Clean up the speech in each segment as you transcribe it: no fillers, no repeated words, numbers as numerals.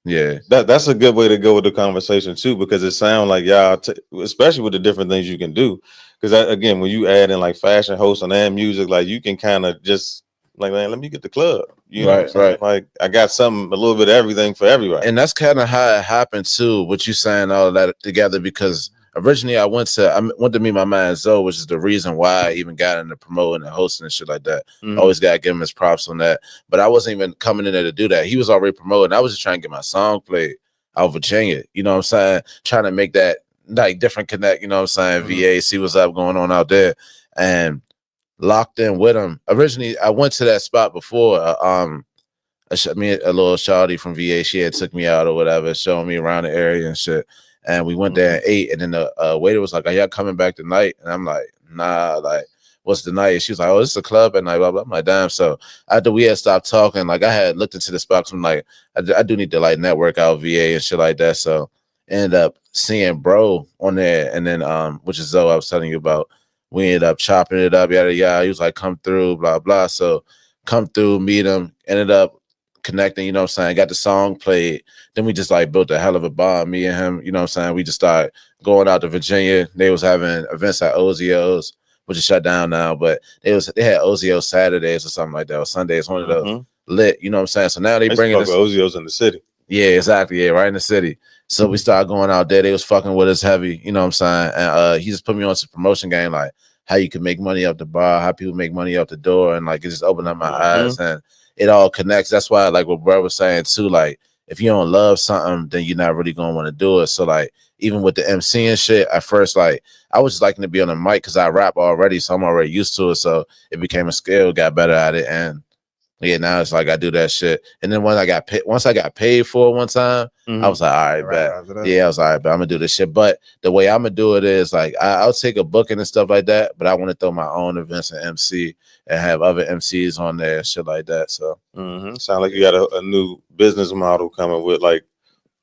Yeah. That's a good way to go with the conversation too, because it sounds like y'all, especially with the different things you can do. Because again, when you add in like fashion hosting and music, like you can kind of just like, man, let me get the club. You know what I'm Right, saying? right. Like I got something, a little bit of everything for everybody. And that's kind of how it happened too. What you saying all of that together, because originally I went to meet my man Zoe, which is the reason why I even got into promoting and hosting and shit like that. Mhm. Always gotta give him his props on that. But I wasn't even coming in there to do that. He was already promoting. I was just trying to get my song played out of Virginia. You know what I'm saying? Trying to make that like different connect. You know what I'm saying? Mhm. VA, see what's up going on out there, and locked in with him. Originally, I went to that spot before. A little shawty from VA, she had took me out or whatever, showing me around the area and shit. And we went there and ate. And then the waiter was like, "Are y'all coming back tonight?" And I'm like, "Nah, like, what's the night?" She was like, "Oh, this is a club at night, blah, blah." I'm like, "Damn." So after we had stopped talking, like I had looked into the spots. I'm like, I do need to like network out VA and shit like that. So ended up seeing bro on there, and then which is Zoe I was telling you about. We ended up chopping it up, yada yada. He was like, "Come through, blah, blah." So come through, meet him, ended up connecting, you know what I'm saying? Got the song played. Then we just like built a hell of a bond, me and him, you know what I'm saying? We just started going out to Virginia. They was having events at Ozio's, which is shut down now, but they had Ozio Saturdays or something like that, or Sundays, one of those lit, you know what I'm saying? So now they bringing us Ozio's in the city. Yeah, exactly. Yeah, right in the city. So we started going out there. They was fucking with us heavy, you know what I'm saying? And he just put me on some promotion game, like how you can make money off the bar, how people make money off the door, and like it just opened up my eyes, and it all connects. That's why, like what Brad was saying too, like if you don't love something, then you're not really gonna want to do it. So like even with the MC and shit, at first like I was just liking to be on the mic because I rap already, so I'm already used to it. So it became a skill, got better at it, and yeah, now it's like I do that shit. And then once I got paid for it one time, I was like, all right, bet. Yeah, I was all right, but I'm gonna do this shit. But the way I'm gonna do it is like I'll take a booking and stuff like that, but I want to throw my own events and MC and have other MCs on there and shit like that. So sound like you got a new business model coming with like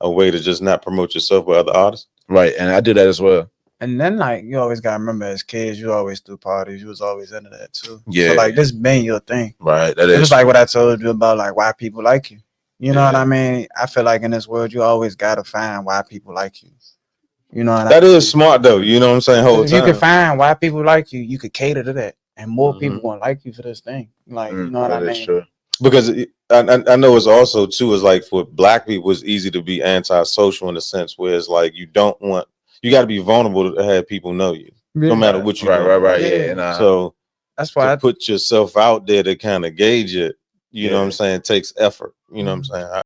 a way to just not promote yourself with other artists. Right, and I do that as well. And then like you always gotta remember as kids, you always threw parties, you was always into that too. Yeah. So like this been your thing. Right. That it is was like what I told you about like why people like you. You know Yeah. what I mean? I feel like in this world you always gotta find why people like you. You know what That I mean? is smart though. You know what I'm saying? Whole If you time. can find why people like you could cater to that. And more people gonna like you for this thing. Like, you know what I that is mean? true. Because I know it's also too is like for black people it's easy to be antisocial in the sense where it's like you got to be vulnerable to have people know you no matter what you do. Right. Yeah. And So that's why to put yourself out there to kind of gauge it, you know what I'm saying, takes effort. You know what I'm saying?